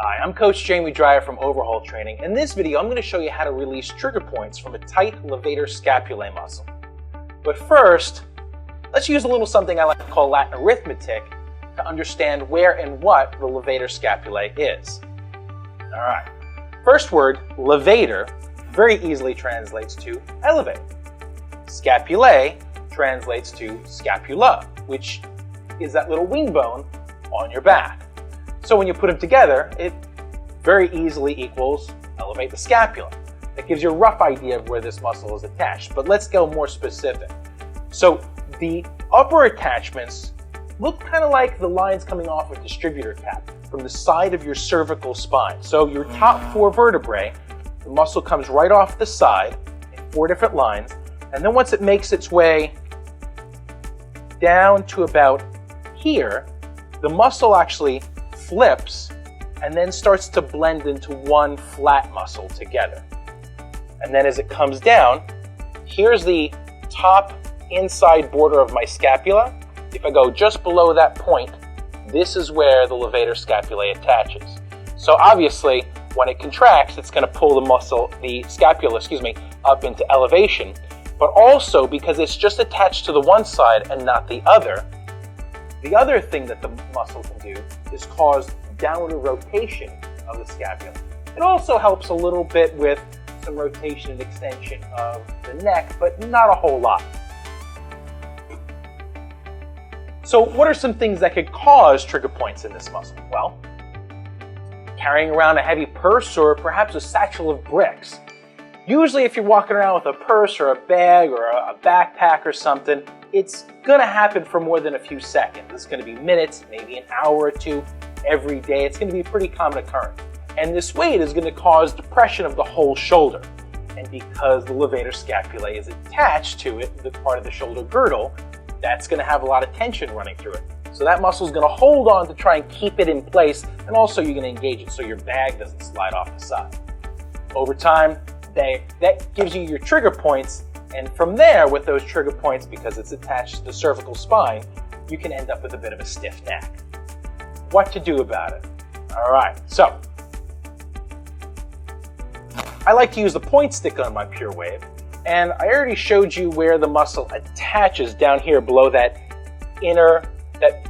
Hi, I'm Coach Jamie Dreyer from Overhaul Training. In this video, I'm going to show you how to release trigger points from a tight levator scapulae muscle. But first, let's use a little something I like to call Latin arithmetic to understand where and what the levator scapulae is. All right. First word, levator, very easily translates to elevate. Scapulae translates to scapula, which is that little wing bone on your back. So when you put them together, it very easily equals elevate the scapula. That gives you a rough idea of where this muscle is attached, but let's go more specific. So the upper attachments look kind of like the lines coming off a distributor cap from the side of your cervical spine. So your top four vertebrae, the muscle comes right off the side in four different lines, and then once it makes its way down to about here, the muscle actually flips and then starts to blend into one flat muscle together. And then as it comes down, here's the top inside border of my scapula. If I go just below that point, this is where the levator scapulae attaches. So obviously, when it contracts, it's going to pull the scapula, up into elevation. But also, because it's just attached to the one side and not the other thing that the muscle can do is cause downward rotation of the scapula. It also helps a little bit with some rotation and extension of the neck, but not a whole lot. So what are some things that could cause trigger points in this muscle? Well, carrying around a heavy purse or perhaps a satchel of bricks. Usually if you're walking around with a purse or a bag or a backpack or something, it's going to happen for more than a few seconds. It's going to be minutes, maybe an hour or two every day. It's going to be a pretty common occurrence. And this weight is going to cause depression of the whole shoulder. And because the levator scapulae is attached to it, the part of the shoulder girdle, that's going to have a lot of tension running through it. So that muscle is going to hold on to try and keep it in place, and also you're going to engage it so your bag doesn't slide off the side. Over time, that gives you your trigger points, and from there, with those trigger points, because it's attached to the cervical spine, you can end up with a bit of a stiff neck. What to do about it? All right, so I like to use the point stick on my Pure Wave, and I already showed you where the muscle attaches down here below that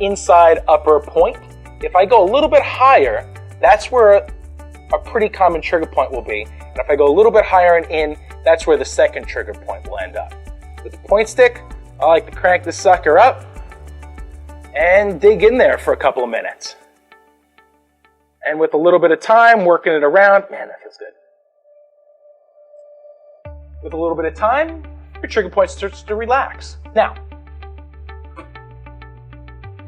inside upper point. If I go a little bit higher, that's where a pretty common trigger point will be. And if I go a little bit higher and in, that's where the second trigger point will end up. With the point stick, I like to crank this sucker up and dig in there for a couple of minutes. And with a little bit of time, working it around, man, that feels good. With a little bit of time, your trigger point starts to relax. Now,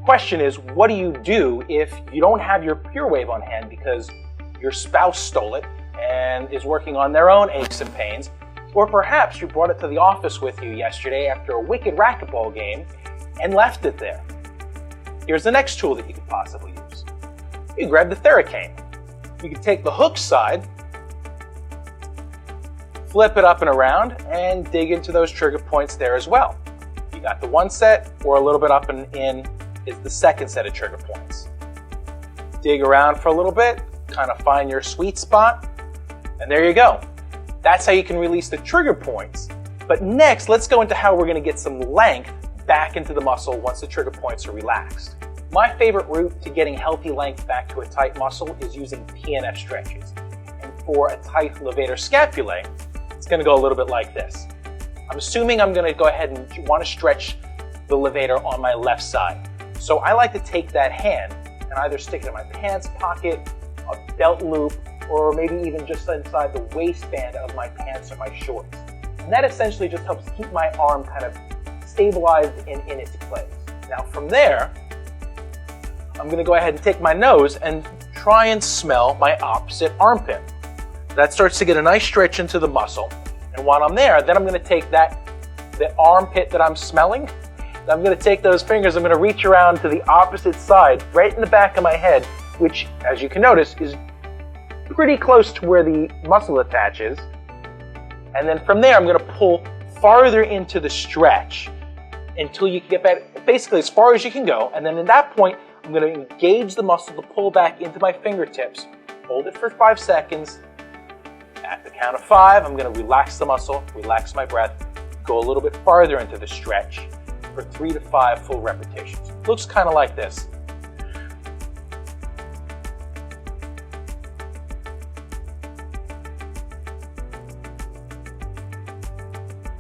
question is, what do you do if you don't have your Pure Wave on hand because your spouse stole it and is working on their own aches and pains, or perhaps you brought it to the office with you yesterday after a wicked racquetball game and left it there? Here's the next tool that you could possibly use. You grab the Theracane. You can take the hook side, flip it up and around, and dig into those trigger points there as well. You got the one set, or a little bit up and in is the second set of trigger points. Dig around for a little bit, kind of find your sweet spot, and there you go. That's how you can release the trigger points. But next, let's go into how we're going to get some length back into the muscle once the trigger points are relaxed. My favorite route to getting healthy length back to a tight muscle is using PNF stretches. And for a tight levator scapulae, it's going to go a little bit like this. I'm assuming I'm going to go ahead and want to stretch the levator on my left side. So I like to take that hand and either stick it in my pants pocket, a belt loop, or maybe even just inside the waistband of my pants or my shorts. And that essentially just helps keep my arm kind of stabilized in its place. Now from there, I'm going to go ahead and take my nose and try and smell my opposite armpit. That starts to get a nice stretch into the muscle. And while I'm there, then I'm going to take the armpit that I'm smelling, I'm going to take those fingers, I'm going to reach around to the opposite side, right in the back of my head, which, as you can notice, is pretty close to where the muscle attaches. And then from there, I'm going to pull farther into the stretch until you can get back, basically as far as you can go. And then at that point, I'm going to engage the muscle to pull back into my fingertips, hold it for 5 seconds. At the count of 5, I'm going to relax the muscle, relax my breath, go a little bit farther into the stretch for 3 to 5 full repetitions. Looks kind of like this.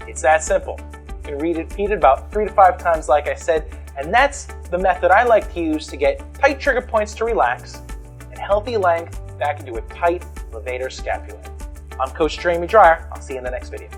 It's that simple. You can repeat it about 3 to 5 times like I said, and that's the method I like to use to get tight trigger points to relax and healthy length back into a tight levator scapulae. I'm Coach Jeremy Dreyer. I'll see you in the next video.